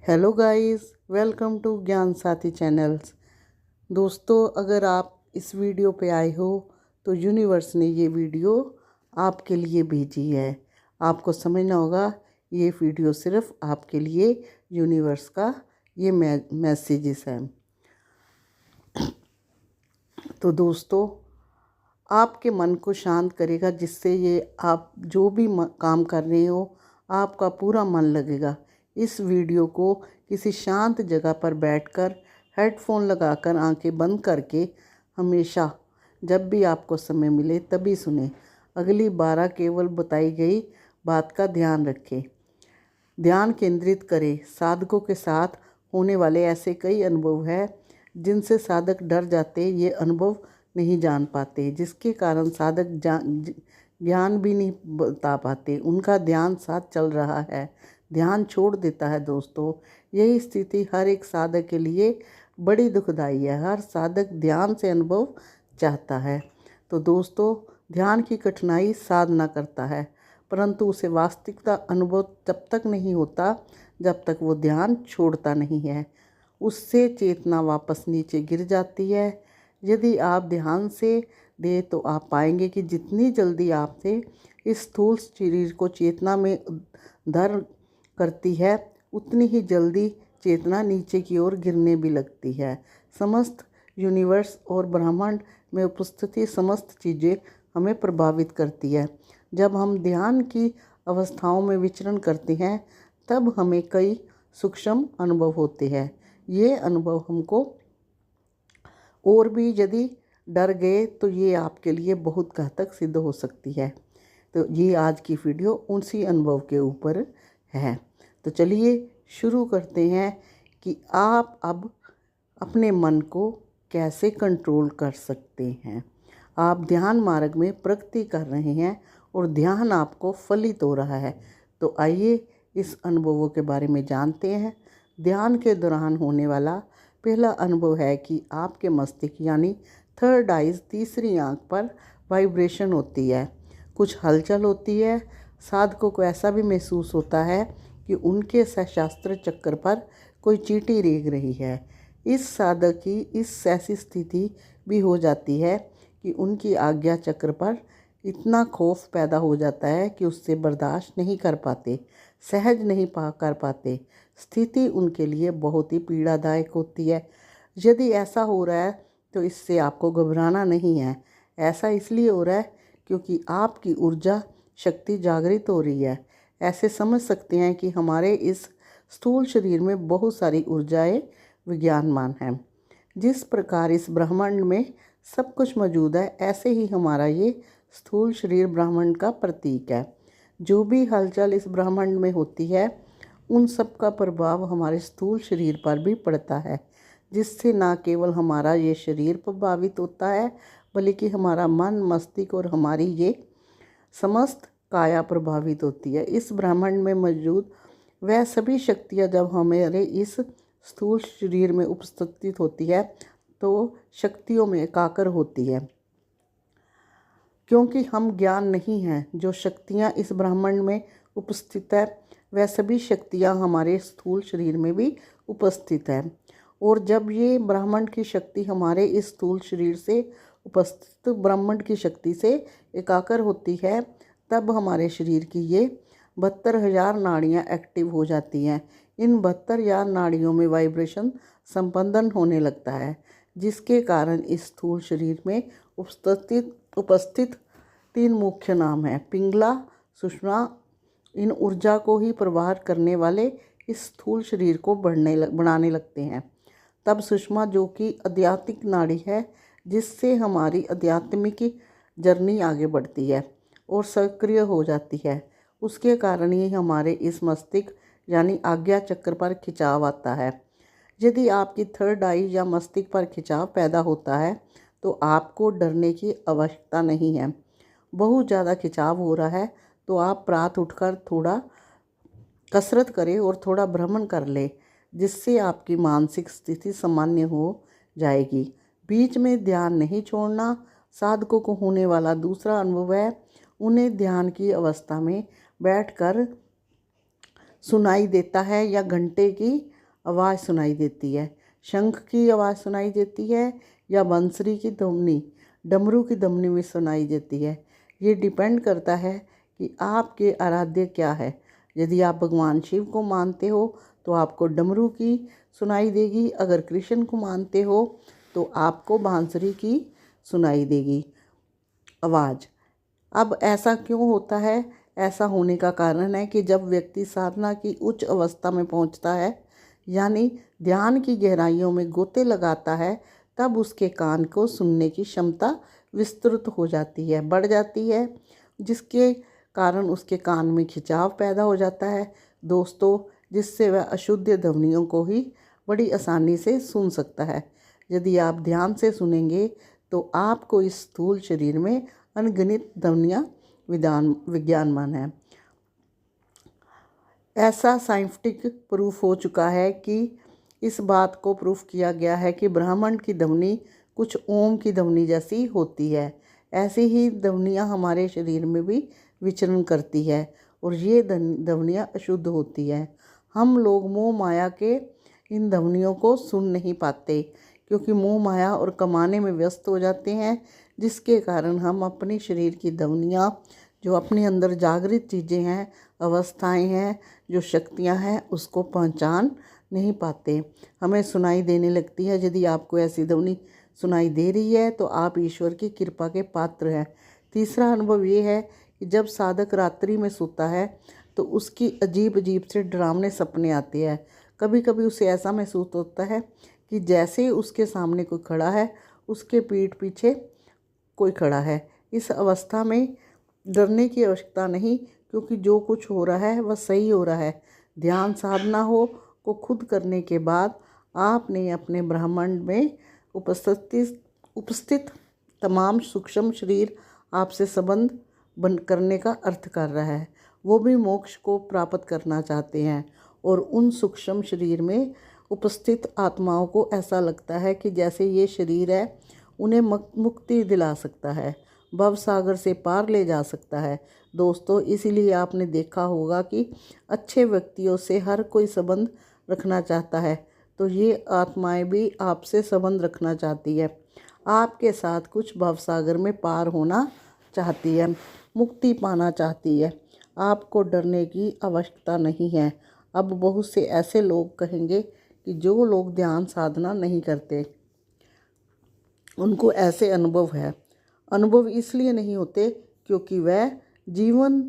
Hello guys, welcome to ज्ञान साथी channels. दोस्तों, अगर आप इस वीडियो पे आए हो तो यूनिवर्स ने ये वीडियो आपके लिए भेजी है। आपको समझना होगा ये वीडियो सिर्फ आपके लिए यूनिवर्स का ये मैसेजेस है। तो दोस्तों, आपके मन को शांत करेगा, जिससे ये आप जो भी काम कर रहे हो आपका पूरा मन लगेगा। इस वीडियो को किसी शांत जगह पर बैठकर हेडफोन लगाकर आंखें बंद करके हमेशा जब भी आपको समय मिले तभी सुने। अगली 12 केवल बताई गई बात का ध्यान रखें। ध्यान केंद्रित करें। साधकों के साथ होने वाले ऐसे कई अनुभव हैं जिनसे साधक डर जाते, ये अनुभव नहीं जान पाते, जिसके कारण साधक ज्ञान भी नहीं बता पाते। उनका ध्यान साथ चल रहा है, ध्यान छोड़ देता है। दोस्तों, यही स्थिति हर एक साधक के लिए बड़ी दुखदाई है। हर साधक ध्यान से अनुभव चाहता है। तो दोस्तों, ध्यान की कठिनाई साधना करता है, परंतु उसे वास्तविकता अनुभव तब तक नहीं होता जब तक वो ध्यान छोड़ता नहीं है। उससे चेतना वापस नीचे गिर जाती है। यदि आप ध्यान से दें तो आप पाएंगे कि जितनी जल्दी आपसे इस स्थूल शरीर को चेतना में धर करती है, उतनी ही जल्दी चेतना नीचे की ओर गिरने भी लगती है। समस्त यूनिवर्स और ब्रह्मांड में उपस्थिति समस्त चीज़ें हमें प्रभावित करती है। जब हम ध्यान की अवस्थाओं में विचरण करते हैं तब हमें कई सूक्ष्म अनुभव होते हैं। ये अनुभव हमको और भी यदि डर गए तो ये आपके लिए बहुत घातक सिद्ध हो सकती है। तो ये आज की वीडियो उसी अनुभव के ऊपर है। तो चलिए शुरू करते हैं कि आप अब अपने मन को कैसे कंट्रोल कर सकते हैं। आप ध्यान मार्ग में प्रगति कर रहे हैं और ध्यान आपको फलित हो रहा है। तो आइए इस अनुभवों के बारे में जानते हैं। ध्यान के दौरान होने वाला पहला अनुभव है कि आपके मस्तिष्क यानी थर्ड आइज, तीसरी आंख पर वाइब्रेशन होती है, कुछ हलचल होती है। साधकों को ऐसा भी महसूस होता है कि उनके सहस्त्र चक्र पर कोई चींटी रेंग रही है। इस साधक की इस ऐसी स्थिति भी हो जाती है कि उनकी आज्ञा चक्र पर इतना खौफ पैदा हो जाता है कि उससे बर्दाश्त नहीं कर पाते, सहज नहीं कर पाते। स्थिति उनके लिए बहुत ही पीड़ादायक होती है। यदि ऐसा हो रहा है तो इससे आपको घबराना नहीं है। ऐसा इसलिए हो रहा है क्योंकि आपकी ऊर्जा शक्ति जागृत हो रही है। ऐसे समझ सकते हैं कि हमारे इस स्थूल शरीर में बहुत सारी ऊर्जाएं विज्ञानमान हैं। जिस प्रकार इस ब्रह्मांड में सब कुछ मौजूद है, ऐसे ही हमारा ये स्थूल शरीर ब्रह्मांड का प्रतीक है। जो भी हलचल इस ब्रह्मांड में होती है उन सब का प्रभाव हमारे स्थूल शरीर पर भी पड़ता है, जिससे न केवल हमारा ये शरीर प्रभावित होता है बल्कि हमारा मन, मस्तिष्क और हमारी ये समस्त काया प्रभावित होती है। इस ब्रह्मांड में मौजूद वह सभी शक्तियाँ जब हमारे इस स्थूल शरीर में उपस्थित होती है तो शक्तियों में एकाकर होती है। क्योंकि हम ज्ञान नहीं हैं, जो शक्तियाँ इस ब्रह्मांड में उपस्थित है वह सभी शक्तियाँ हमारे स्थूल शरीर में भी उपस्थित है। और जब ये ब्रह्मांड की शक्ति हमारे इस स्थूल शरीर से उपस्थित ब्रह्मांड की शक्ति से एकाकर होती है, तब हमारे शरीर की ये 72,000 नाड़ियाँ एक्टिव हो जाती हैं। इन 72,000 नाड़ियों में वाइब्रेशन संपंदन होने लगता है, जिसके कारण इस स्थूल शरीर में उपस्थित 3 मुख्य नाम हैं, पिंगला, सुषमा। इन ऊर्जा को ही प्रवाह करने वाले इस स्थूल शरीर को बढ़ाने लगते हैं। तब सुषमा, जो कि आध्यात्मिक नाड़ी है, जिससे हमारी आध्यात्मिक जर्नी आगे बढ़ती है और सक्रिय हो जाती है, उसके कारण ही हमारे इस मस्तिष्क यानी आज्ञा चक्र पर खिंचाव आता है। यदि आपकी थर्ड आई या मस्तिष्क पर खिंचाव पैदा होता है तो आपको डरने की आवश्यकता नहीं है। बहुत ज़्यादा खिंचाव हो रहा है तो आप प्रातः उठकर थोड़ा कसरत करें और थोड़ा भ्रमण कर लें, जिससे आपकी मानसिक स्थिति सामान्य हो जाएगी। बीच में ध्यान नहीं छोड़ना। साधकों को होने वाला दूसरा अनुभव है, उन्हें ध्यान की अवस्था में बैठकर सुनाई देता है या घंटे की आवाज़ सुनाई देती है, शंख की आवाज़ सुनाई देती है या बंसरी की धुनी, डमरू की धुनी में सुनाई देती है। ये डिपेंड करता है कि आपके आराध्य क्या है। यदि आप भगवान शिव को मानते हो तो आपको डमरू की सुनाई देगी, अगर कृष्ण को मानते हो तो आपको बांसुरी की सुनाई देगी आवाज़। अब ऐसा क्यों होता है? ऐसा होने का कारण है कि जब व्यक्ति साधना की उच्च अवस्था में पहुंचता है, यानी ध्यान की गहराइयों में गोते लगाता है, तब उसके कान को सुनने की क्षमता विस्तृत हो जाती है, बढ़ जाती है, जिसके कारण उसके कान में खिंचाव पैदा हो जाता है दोस्तों, जिससे वह अशुद्ध ध्वनियों को ही बड़ी आसानी से सुन सकता है। यदि आप ध्यान से सुनेंगे तो आपको इस स्थूल शरीर में अनगिनत ध्वनियाँ विज्ञानमान है। ऐसा साइंटिफिक प्रूफ हो चुका है कि इस बात को प्रूफ किया गया है कि ब्रह्मांड की ध्वनि कुछ ओम की ध्वनि जैसी होती है। ऐसी ही ध्वनियाँ हमारे शरीर में भी विचरण करती है और ये ध्वनियाँ अशुद्ध होती है। हम लोग मोह माया के इन ध्वनियों को सुन नहीं पाते क्योंकि मोह माया और कमाने में व्यस्त हो जाते हैं, जिसके कारण हम अपने शरीर की ध्वनियाँ, जो अपने अंदर जागृत चीज़ें हैं, अवस्थाएं हैं, जो शक्तियाँ हैं, उसको पहचान नहीं पाते, हमें सुनाई देने लगती है। यदि आपको ऐसी ध्वनि सुनाई दे रही है तो आप ईश्वर की कृपा के पात्र हैं। तीसरा अनुभव ये है कि जब साधक रात्रि में सोता है तो उसकी अजीब अजीब से डरावने सपने आते हैं। कभी कभी उसे ऐसा महसूस होता है कि जैसे उसके सामने कोई खड़ा है, उसके पीठ पीछे कोई खड़ा है। इस अवस्था में डरने की आवश्यकता नहीं, क्योंकि जो कुछ हो रहा है वह सही हो रहा है। ध्यान साधना को खुद करने के बाद आपने अपने ब्रह्मांड में उपस्थित तमाम सूक्ष्म शरीर आपसे संबंध करने का अर्थ कर रहा है। वो भी मोक्ष को प्राप्त करना चाहते हैं और उन सूक्ष्म शरीर में उपस्थित आत्माओं को ऐसा लगता है कि जैसे ये शरीर है उन्हें मुक्ति दिला सकता है, भव सागर से पार ले जा सकता है। दोस्तों, इसीलिए आपने देखा होगा कि अच्छे व्यक्तियों से हर कोई संबंध रखना चाहता है, तो ये आत्माएं भी आपसे संबंध रखना चाहती है, आपके साथ कुछ भव सागर में पार होना चाहती है, मुक्ति पाना चाहती है। आपको डरने की आवश्यकता नहीं है। अब बहुत से ऐसे लोग कहेंगे कि जो लोग ध्यान साधना नहीं करते उनको ऐसे अनुभव है। अनुभव इसलिए नहीं होते क्योंकि वह जीवन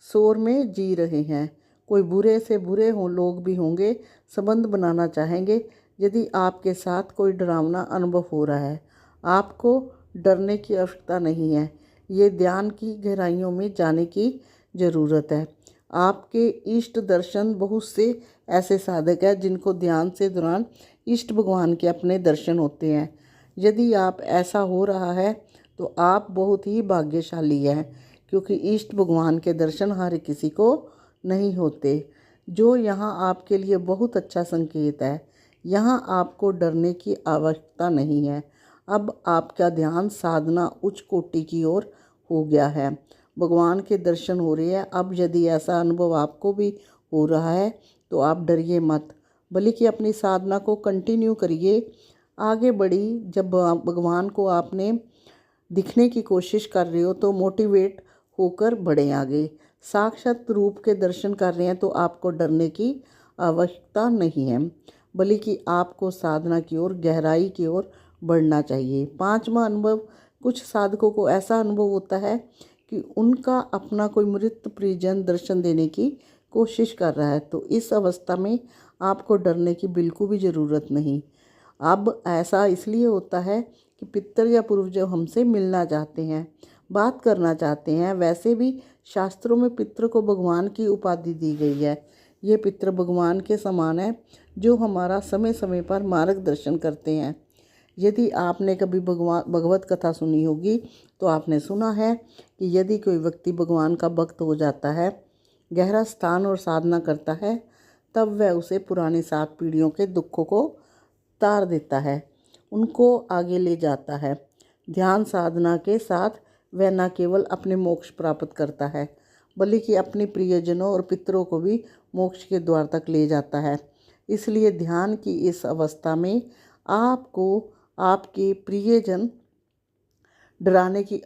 शोर में जी रहे हैं। कोई बुरे से बुरे लोग भी होंगे, संबंध बनाना चाहेंगे। यदि आपके साथ कोई डरावना अनुभव हो रहा है, आपको डरने की आवश्यकता नहीं है। ये ध्यान की गहराइयों में जाने की ज़रूरत है। आपके इष्ट दर्शन, बहुत से ऐसे साधक हैं जिनको ध्यान से दौरान इष्ट भगवान के अपने दर्शन होते हैं। यदि आप ऐसा हो रहा है तो आप बहुत ही भाग्यशाली हैं, क्योंकि इष्ट भगवान के दर्शन हर किसी को नहीं होते, जो यहाँ आपके लिए बहुत अच्छा संकेत है। यहाँ आपको डरने की आवश्यकता नहीं है। अब आपका ध्यान साधना उच्च कोटि की ओर हो गया है, भगवान के दर्शन हो रहे हैं। अब यदि ऐसा अनुभव आपको भी हो रहा है तो आप डरिए मत, बल्कि अपनी साधना को कंटिन्यू करिए, आगे बढ़ी। जब भगवान को आपने दिखने की कोशिश कर रहे हो तो मोटिवेट होकर बढ़ें आगे। साक्षात रूप के दर्शन कर रहे हैं तो आपको डरने की आवश्यकता नहीं है, बल्कि आपको साधना की ओर, गहराई की ओर बढ़ना चाहिए। पांचवा अनुभव, कुछ साधकों को ऐसा अनुभव होता है कि उनका अपना कोई मृत परिजन दर्शन देने की कोशिश कर रहा है, तो इस अवस्था में आपको डरने की बिल्कुल भी ज़रूरत नहीं। अब ऐसा इसलिए होता है कि पितर या पूर्वज हमसे मिलना चाहते हैं, बात करना चाहते हैं। वैसे भी शास्त्रों में पितर को भगवान की उपाधि दी गई है। ये पितर भगवान के समान है, जो हमारा समय समय पर मार्गदर्शन करते हैं। यदि आपने कभी भगवत कथा सुनी होगी तो आपने सुना है कि यदि कोई व्यक्ति भगवान का भक्त हो जाता है, गहरा स्थान और साधना करता है, तब वह उसे पुरानी 7 पीढ़ियों के दुखों को तार देता है, उनको आगे ले जाता है। ध्यान साधना के साथ वह न केवल अपने मोक्ष प्राप्त करता है, बल्कि अपने प्रियजनों और पितरों को भी मोक्ष के द्वार तक ले जाता है। इसलिए ध्यान की इस अवस्था में आपको आपके प्रियजन डरने की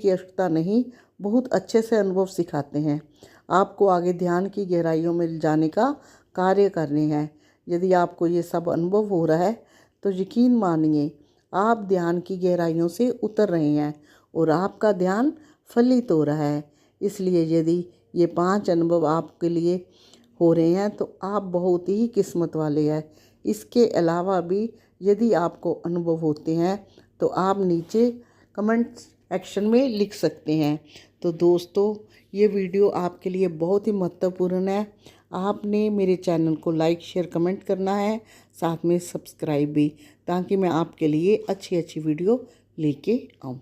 आवश्यकता नहीं, बहुत अच्छे से अनुभव सिखाते हैं। आपको आगे ध्यान की गहराइयों में जाने का कार्य करने हैं। यदि आपको ये सब अनुभव हो रहा है तो यकीन मानिए आप ध्यान की गहराइयों से उतर रहे हैं और आपका ध्यान फलित हो रहा है। इसलिए यदि ये 5 अनुभव आपके लिए हो रहे हैं तो आप बहुत ही किस्मत वाले हैं। इसके अलावा भी यदि आपको अनुभव होते हैं तो आप नीचे कमेंट सेक्शन में लिख सकते हैं। तो दोस्तों, ये वीडियो आपके लिए बहुत ही महत्वपूर्ण है। आपने मेरे चैनल को लाइक शेयर कमेंट करना है, साथ में सब्सक्राइब भी, ताकि मैं आपके लिए अच्छी अच्छी वीडियो लेके आऊँ।